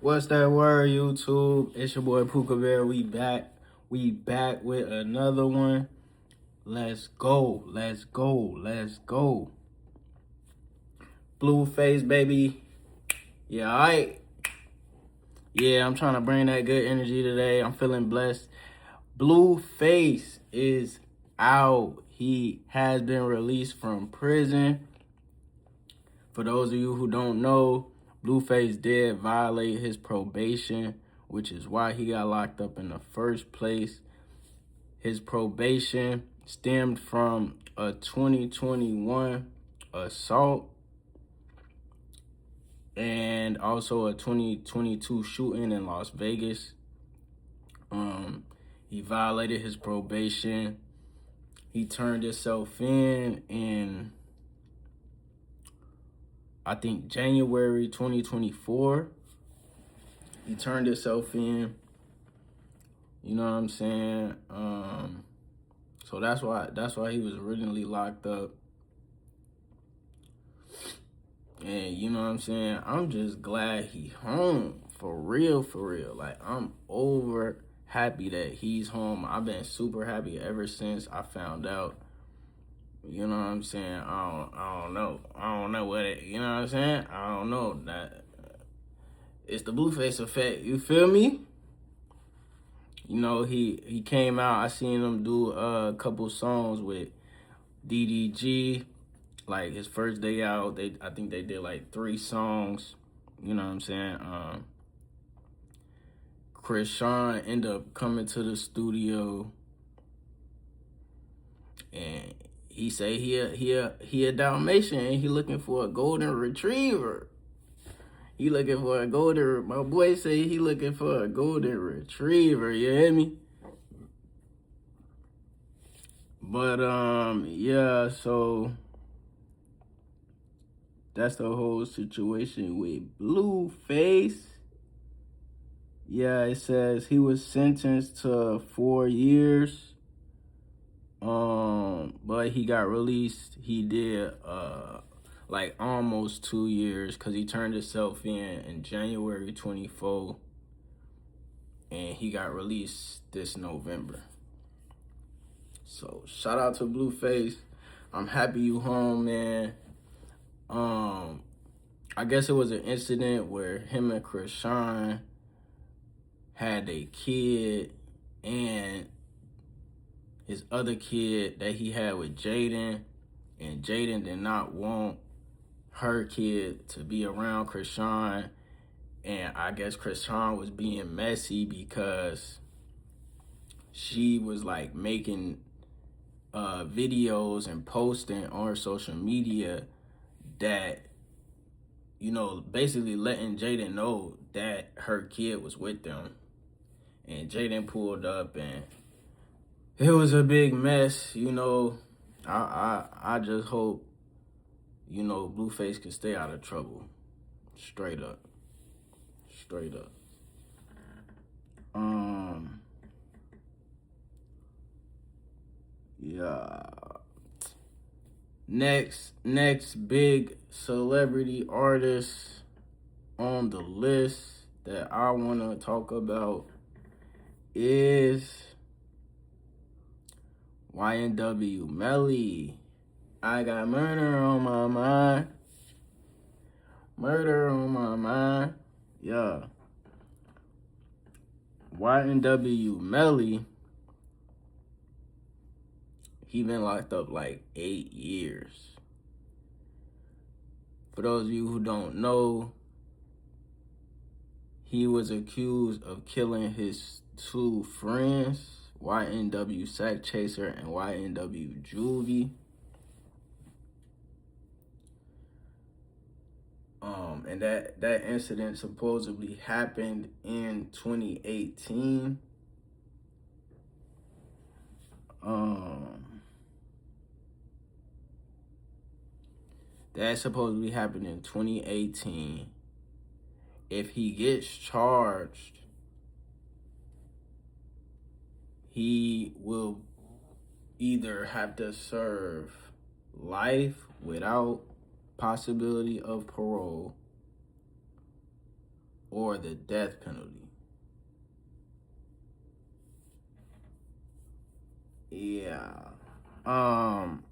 What's that word, YouTube? It's your boy Puka Bear. We back. We back with another one. Let's go. Let's go. Let's go. Blueface, baby. Yeah, alright. Yeah, I'm trying to bring that good energy today. I'm feeling blessed. Blueface is out. He has been released from prison. For those of you who don't know, Blueface did violate his probation, which is why he got locked up in the first place. His probation stemmed from a 2021 assault and also a 2022 shooting in Las Vegas. He violated his probation. He turned himself in I think January 2024. He turned himself in. You know what I'm saying? So that's why he was originally locked up. And you know what I'm saying? I'm just glad he home. For real, for real. Like, I'm over happy that he's home. I've been super happy ever since I found out. You know what I'm saying? I don't know. I don't know what it, you know what I'm saying? I don't know. That it's the Blueface effect. You feel me? You know, he came out. I seen him do a couple songs with DDG. Like his first day out, I think they did like 3 songs. You know what I'm saying? Chris Sean ended up coming to the studio, and he say he a Dalmatian and he looking for a golden retriever. He looking for a golden. My boy say he looking for a golden retriever. You hear me? But yeah. So that's the whole situation with Blueface. Yeah, it says he was sentenced to 4 years. But he got released. He did like almost 2 years because he turned himself in January 24, and he got released this November. So shout out to Blueface. I'm happy you home, man. I guess it was an incident where him and Chris Sean had a kid, and his other kid that he had with Jaden, and Jaden did not want her kid to be around Krishan, and I guess Krishan was being messy because she was like making videos and posting on her social media that, you know, basically letting Jaden know that her kid was with them. And Jaden pulled up, and it was a big mess. You know, I just hope, you know, Blueface can stay out of trouble. Straight up. Straight up. Yeah. Next big celebrity artist on the list that I want to talk about is YNW Melly. I got murder on my mind. Murder on my mind. Yeah. YNW Melly, he been locked up like 8 years. For those of you who don't know, he was accused of killing his 2 friends, YNW Sack Chaser and YNW Juvie. And that incident supposedly happened in 2018. That supposedly happened in 2018. If he gets charged, he will either have to serve life without possibility of parole, or the death penalty. Yeah. Um.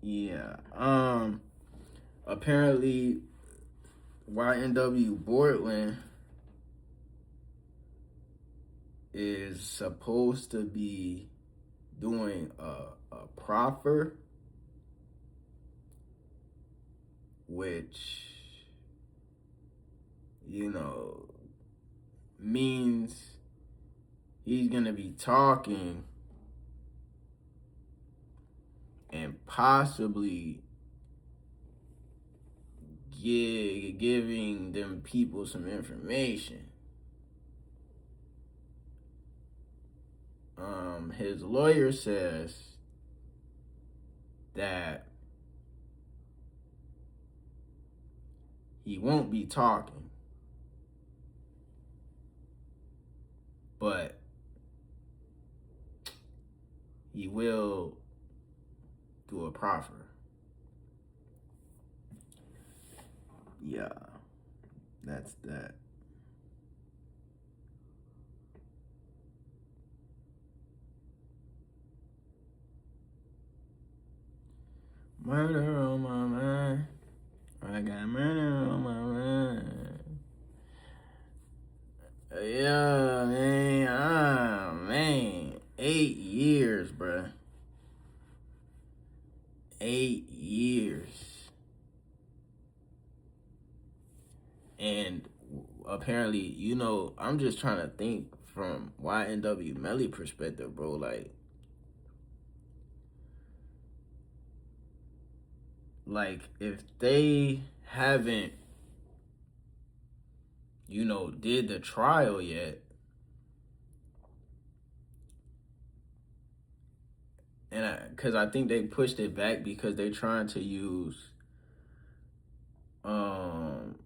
Yeah. Apparently, YNW Bortlen is supposed to be doing a proffer, which, you know, means he's gonna be talking and possibly giving them people some information. His lawyer says that he won't be talking, but he will do a proffer. Yeah, that's that. Murder on my mind. I got murder on my mind. Yeah, man. Man. 8 years, bruh. 8 years. And apparently, you know, I'm just trying to think from YNW Melly perspective, bro. Like if they haven't, you know, did the trial yet, and because I think they pushed it back because they're trying to use um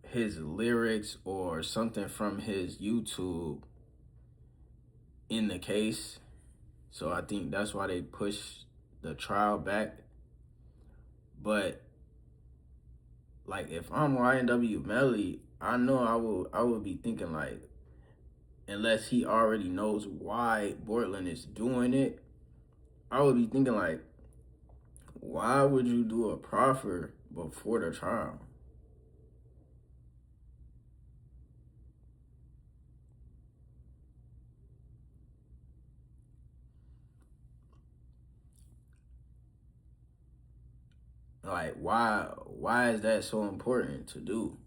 his lyrics or something from his YouTube in the case. So I think that's why they pushed the trial back. But like if I'm YNW Melly, I know I would be thinking like, unless he already knows why Bortlen is doing it, I would be thinking like, why would you do a proffer before the trial? Like why is that so important to do?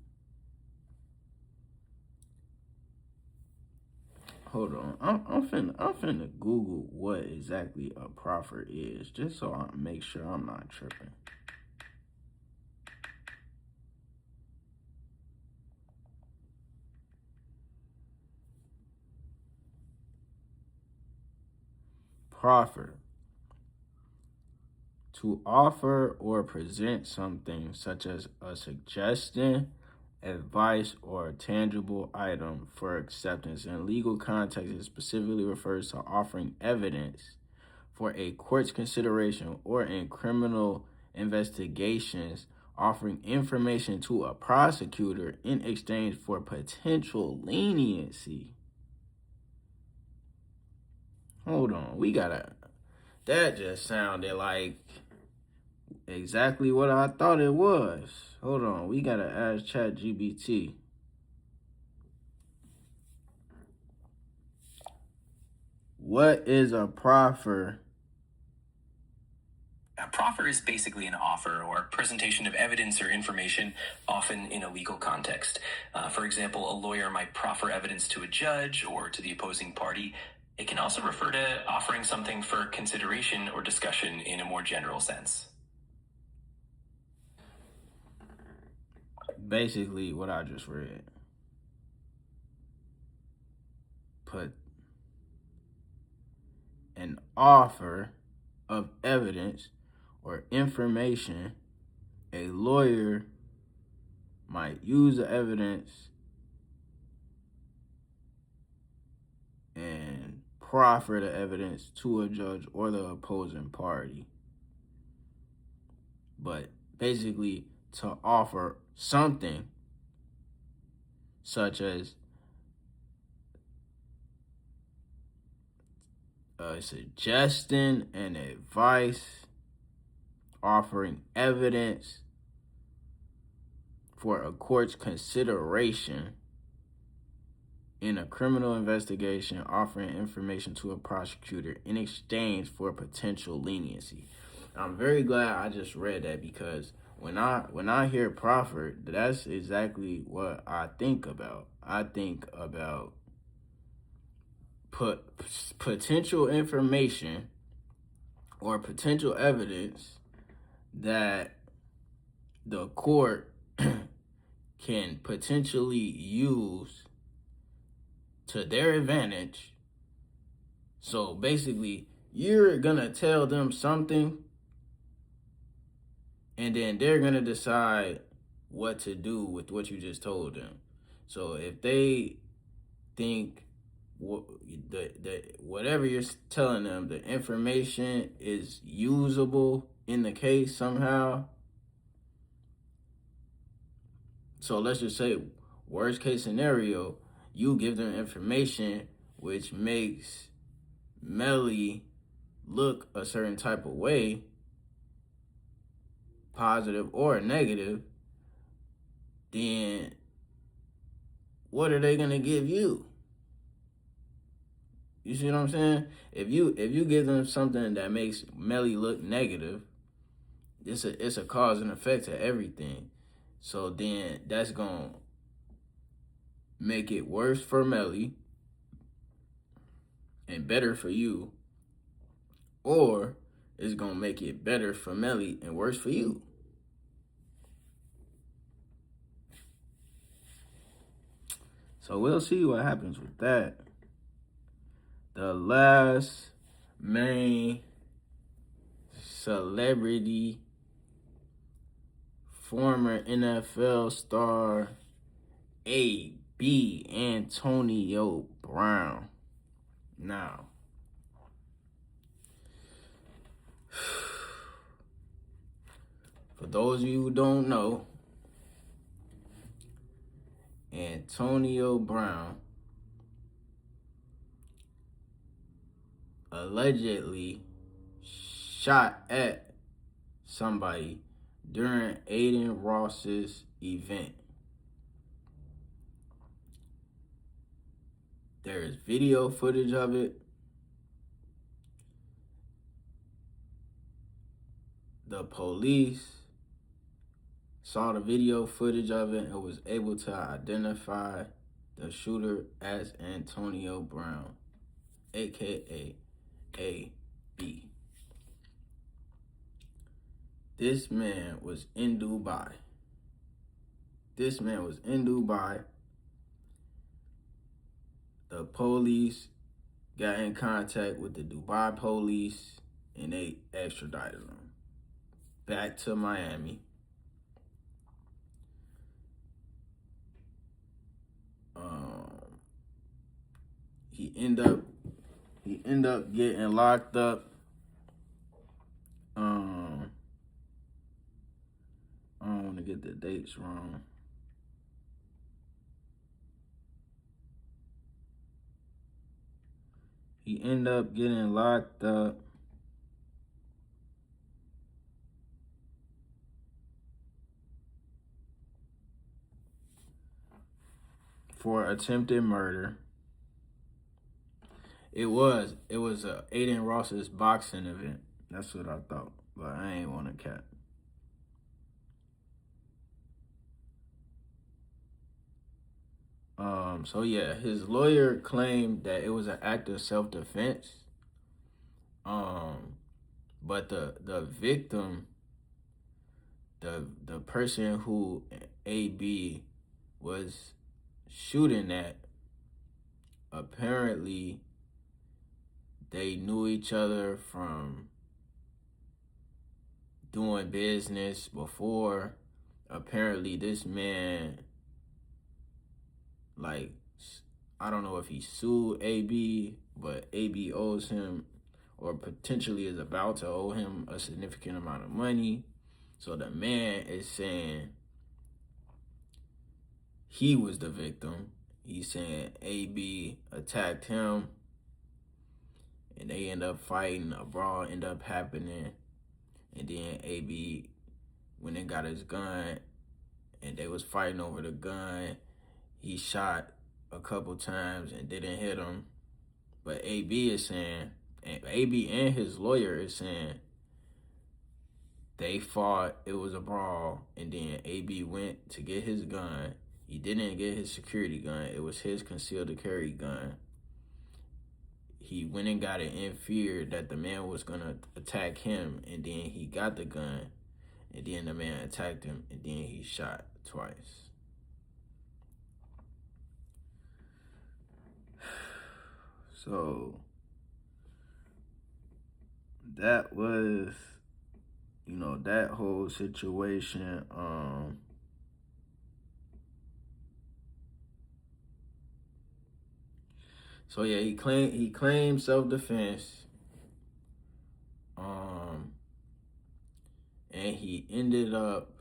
Hold on. I'm finna Google what exactly a proffer is, just so I make sure I'm not tripping. Proffer. To offer or present something such as a suggestion, advice, or a tangible item for acceptance. In legal context, it specifically refers to offering evidence for a court's consideration, or in criminal investigations, offering information to a prosecutor in exchange for potential leniency. Hold on, that just sounded like exactly what I thought it was. Hold on, we gotta ask ChatGPT. What is a proffer? A proffer is basically an offer or presentation of evidence or information, often in a legal context. For example, a lawyer might proffer evidence to a judge or to the opposing party. It can also refer to offering something for consideration or discussion in a more general sense. Basically, what I just read. Put an offer of evidence or information. A lawyer might use the evidence and proffer the evidence to a judge or the opposing party. But basically, to offer something such as suggesting and advice, offering evidence for a court's consideration in a criminal investigation, offering information to a prosecutor in exchange for potential leniency. I'm very glad I just read that, because when I hear proffer, that's exactly what I think about. I think about potential information or potential evidence that the court can potentially use to their advantage. So basically, you're gonna tell them something, and then they're gonna decide what to do with what you just told them. So if they think whatever you're telling them, the information is usable in the case somehow. So let's just say, worst case scenario, you give them information which makes Melly look a certain type of way, positive or negative, then what are they gonna give you? You see what I'm saying? If you give them something that makes Melly look negative, it's a cause and effect to everything. So then that's gonna make it worse for Melly and better for you, or it's gonna make it better for Melly and worse for you. So we'll see what happens with that. The last main celebrity, former NFL star, A.B. Antonio Brown. Now, for those of you who don't know, Antonio Brown allegedly shot at somebody during Aiden Ross's event. There is video footage of it. The police saw the video footage of it and was able to identify the shooter as Antonio Brown, aka A.B. This man was in Dubai. The police got in contact with the Dubai police and they extradited him back to Miami. He end up getting locked up. I don't want to get the dates wrong. He ended up getting locked up for attempted murder. It was Aiden Ross's boxing event. That's what I thought, but I ain't want to cap. So yeah, his lawyer claimed that it was an act of self-defense. But the victim, the person who AB was shooting at, apparently they knew each other from doing business before. Apparently this man, like, I don't know if he sued AB, but AB owes him, or potentially is about to owe him, a significant amount of money. So the man is saying he was the victim. He's saying AB attacked him, and they end up fighting. A brawl end up happening, and then AB went and got his gun, and they was fighting over the gun. He shot a couple times and didn't hit him, but AB is saying, and AB and his lawyer is saying, they fought, it was a brawl, and then AB went to get his gun. He didn't get his security gun. It was his concealed carry gun. He went and got it in fear that the man was going to attack him, and then he got the gun, and then the man attacked him, and then he shot twice. So that was, that whole situation. So yeah, he claimed self-defense. And he ended up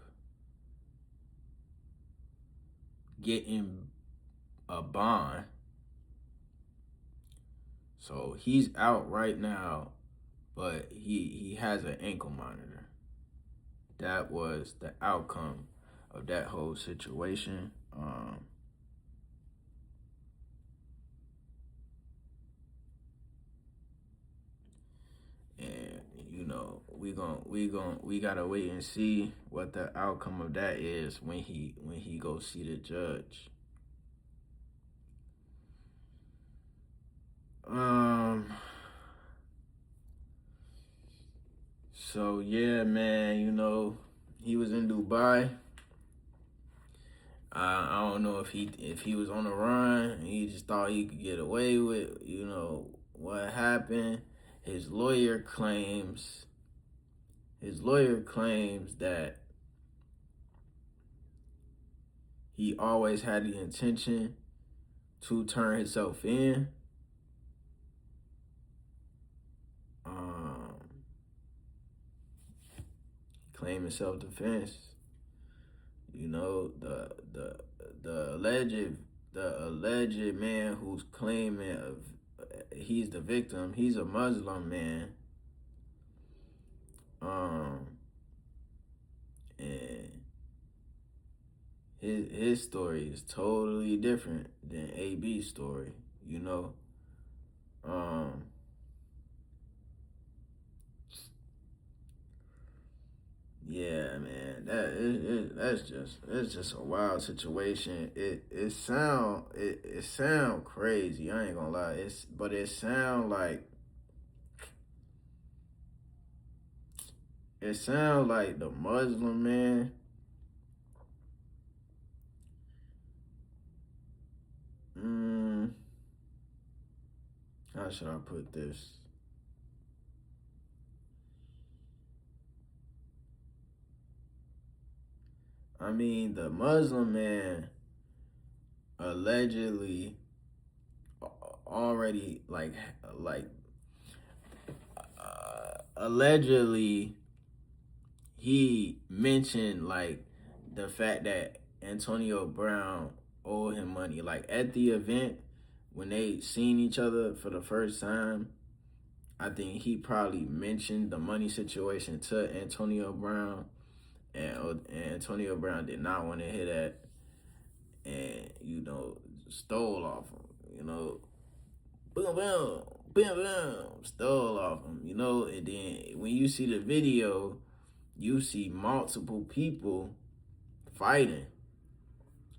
getting a bond. So he's out right now, but he has an ankle monitor. That was the outcome of that whole situation. And we gotta wait and see what the outcome of that is when he goes see the judge. So yeah, man, he was in Dubai. I don't know if he was on the run and he just thought he could get away with, what happened. His lawyer claims that he always had the intention to turn himself in. Claiming self-defense. The alleged man who's claiming he's the victim. He's a Muslim man. And his story is totally different than AB's story. Yeah, man, it's just a wild situation. It sound crazy. I ain't gonna lie. But it sound like the Muslim man. How should I put this? I mean, the Muslim man allegedly already allegedly he mentioned the fact that Antonio Brown owed him money. Like at the event when they seen each other for the first time, I think he probably mentioned the money situation to Antonio Brown, and Antonio Brown did not want to hear that, and stole off him. Boom, boom, boom, boom, stole off him. And then when you see the video, you see multiple people fighting.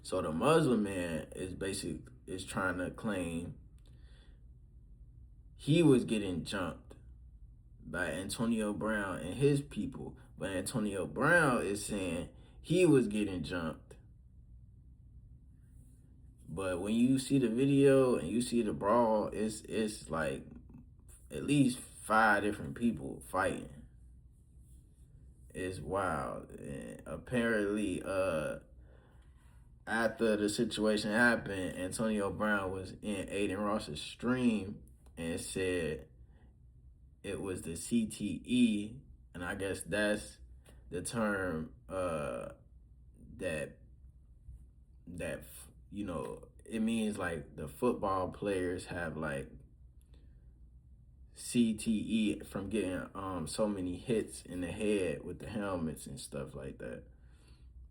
So the Muslim man is trying to claim he was getting jumped by Antonio Brown and his people, but Antonio Brown is saying he was getting jumped. But when you see the video and you see the brawl, it's like at least 5 different people fighting. It's wild. And apparently, after the situation happened, Antonio Brown was in Aiden Ross's stream and said it was the CTE, and I guess that's the term that it means like the football players have like CTE from getting so many hits in the head with the helmets and stuff like that.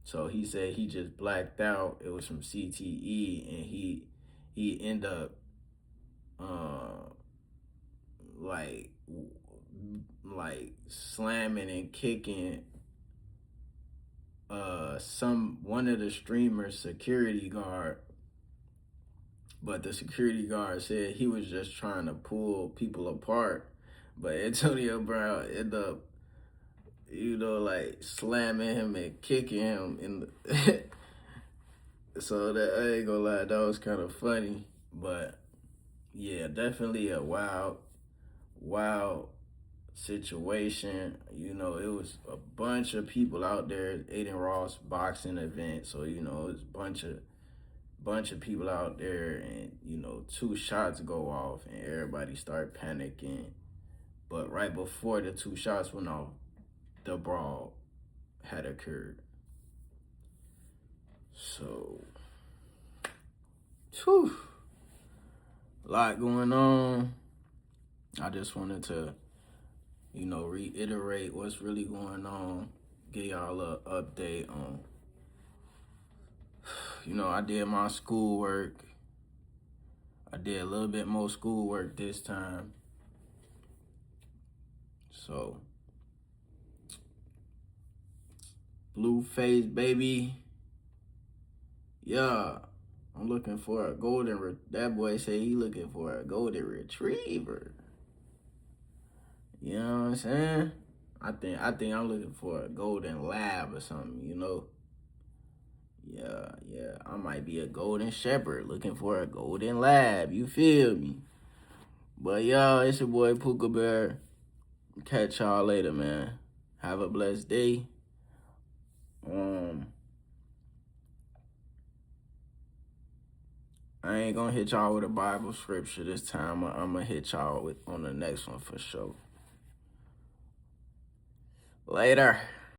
So he said he just blacked out. It was from CTE, and he ended up like slamming and kicking one of the streamers' security guard. But the security guard said he was just trying to pull people apart. But Antonio Brown ended up, like slamming him and kicking him in the so that, I ain't gonna lie, that was kind of funny. But yeah, definitely a wild situation. It was a bunch of people out there. Aiden Ross boxing event, so it was a bunch of people out there, and 2 shots go off and everybody start panicking. But right before the 2 shots went off, the brawl had occurred. So, whew, a lot going on. I just wanted to, reiterate what's really going on, give y'all an update on, I did my schoolwork. I did a little bit more schoolwork this time. So, Blueface, baby. Yeah, I'm looking for a that boy say he looking for a golden retriever. You know what I'm saying? I think I'm looking for a golden lab or something, Yeah, I might be a golden shepherd looking for a golden lab, you feel me? But y'all, it's your boy Puka Bear. Catch y'all later, man. Have a blessed day. I ain't gonna hit y'all with a Bible scripture this time. I'm gonna hit y'all on the next one for sure. Later.